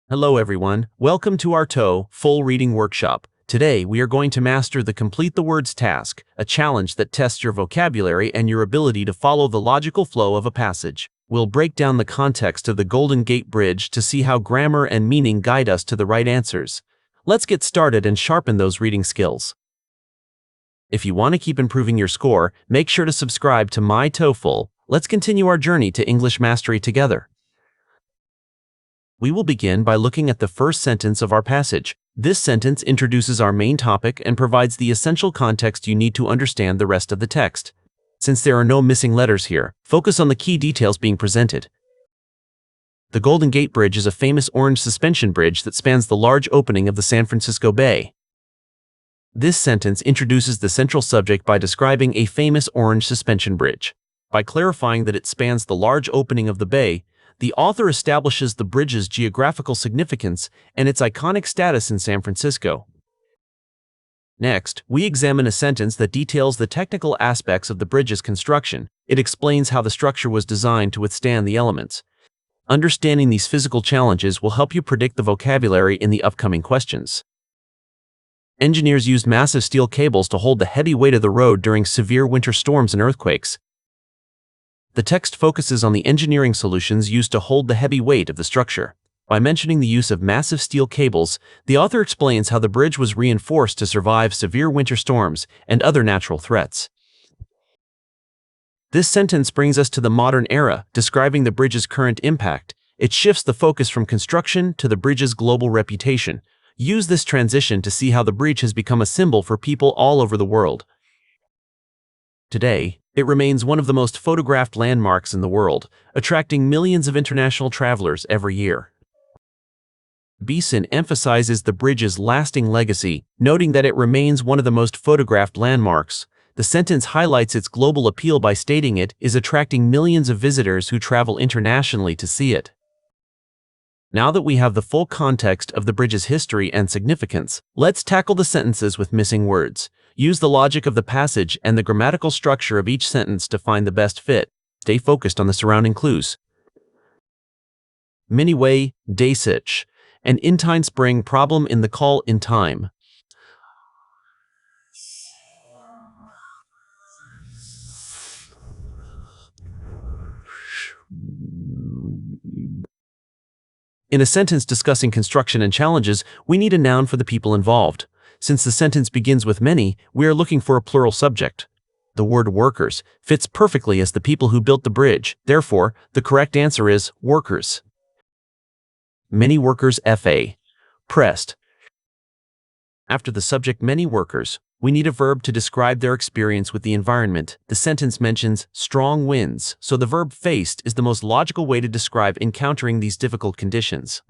Hello everyone, welcome to our TOEFL reading workshop. Today we are going to master the Complete the Words task, a challenge that tests your vocabulary and your ability to follow the logical flow of a passage. We'll break down the context of the Golden Gate Bridge to see how grammar and meaning guide us to the right answers. Let's get started and sharpen those reading skills. If you want to keep improving your score, make sure to subscribe to myTOEFL. Let's continue our journey to English mastery together. We will begin by looking at the first sentence of our passage. This sentence introduces our main topic and provides the essential context you need to understand the rest of the text. Since there are no missing letters here, focus on the key details being presented. The Golden Gate Bridge is a famous orange suspension bridge that spans the large opening of the San Francisco Bay. This sentence introduces the central subject by describing a famous orange suspension bridge. By clarifying that it spans the large opening of the bay, the author establishes the bridge's geographical significance and its iconic status in San Francisco. Next, we examine a sentence that details the technical aspects of the bridge's construction. It explains how the structure was designed to withstand the elements. Understanding these physical challenges will help you predict the vocabulary in the upcoming questions. Engineers used massive steel cables to hold the heavy weight of the road during severe winter storms and earthquakes. The text focuses on the engineering solutions used to hold the heavy weight of the structure. By mentioning the use of massive steel cables, the author explains how the bridge was reinforced to survive severe winter storms and other natural threats. This sentence brings us to the modern era, describing the bridge's current impact. It shifts the focus from construction to the bridge's global reputation. Use this transition to see how the bridge has become a symbol for people all over the world. Today, it remains one of the most photographed landmarks in the world, attracting millions of international travelers every year. Beeson emphasizes the bridge's lasting legacy, noting that it remains one of the most photographed landmarks. The sentence highlights its global appeal by stating it is attracting millions of visitors who travel internationally to see it. Now that we have the full context of the bridge's history and significance, let's tackle the sentences with missing words. Use the logic of the passage and the grammatical structure of each sentence to find the best fit. Stay focused on the surrounding clues. Miniway, Daysitch, an in-time spring problem in the call in time. In a sentence discussing construction and challenges, we need a noun for the people involved. Since the sentence begins with many, we are looking for a plural subject. The word workers fits perfectly as the people who built the bridge. Therefore, the correct answer is workers. Many workers F.A. pressed. After the subject many workers, we need a verb to describe their experience with the environment. The sentence mentions strong winds, so the verb faced is the most logical way to describe encountering these difficult conditions.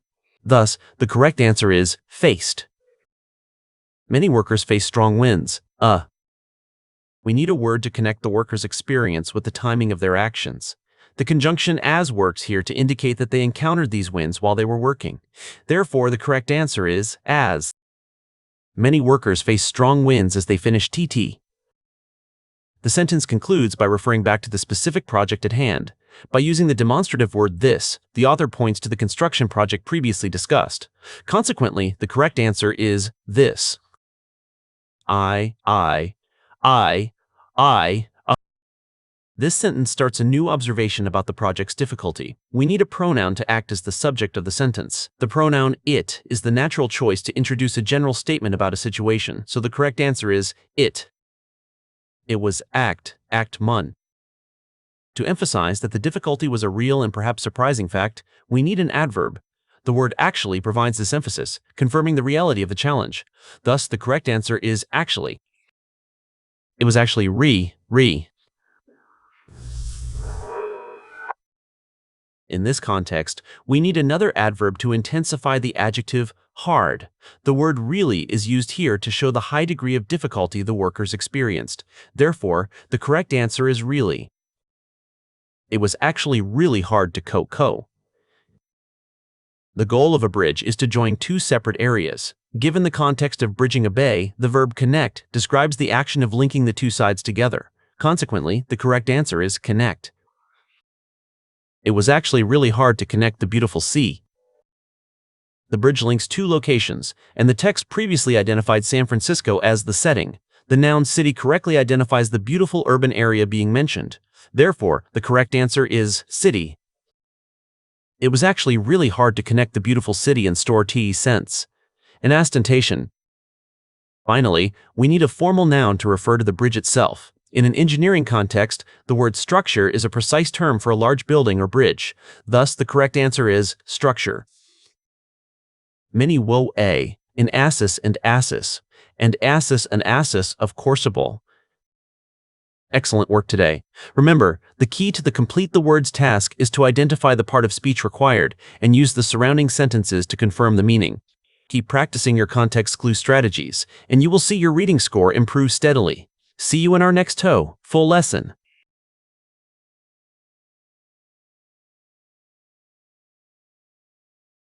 Thus, the correct answer is faced. Many workers face strong winds. We need a word to connect the workers' experience with the timing of their actions. The conjunction as works here to indicate that they encountered these winds while they were working. Therefore, the correct answer is as. Many workers face strong winds as they finish TT. The sentence concludes by referring back to the specific project at hand. By using the demonstrative word this, the author points to the construction project previously discussed. Consequently, the correct answer is this. This sentence starts a new observation about the project's difficulty. We need a pronoun to act as the subject of the sentence. The pronoun it is the natural choice to introduce a general statement about a situation, so the correct answer is it. It was act mun. To emphasize that the difficulty was a real and perhaps surprising fact, we need an adverb. The word actually provides this emphasis, confirming the reality of the challenge. Thus, the correct answer is actually. It was actually re. In this context, we need another adverb to intensify the adjective hard. The word really is used here to show the high degree of difficulty the workers experienced. Therefore, the correct answer is really. It was actually really hard to co. The goal of a bridge is to join two separate areas. Given the context of bridging a bay, the verb connect describes the action of linking the two sides together. Consequently, the correct answer is connect. It was actually really hard to connect the beautiful sea. The bridge links two locations, and the text previously identified San Francisco as the setting. The noun city correctly identifies the beautiful urban area being mentioned. Therefore, the correct answer is city. It was actually really hard to connect the beautiful city and store sense. An ostentation. Finally, we need a formal noun to refer to the bridge itself. In an engineering context, the word structure is a precise term for a large building or bridge. Thus, the correct answer is structure. Many woe a, in assis and assis of courseable. Excellent work today. Remember, the key to the complete the words task is to identify the part of speech required and use the surrounding sentences to confirm the meaning. Keep practicing your context clue strategies, and you will see your reading score improve steadily. See you in our next TOEFL full lesson.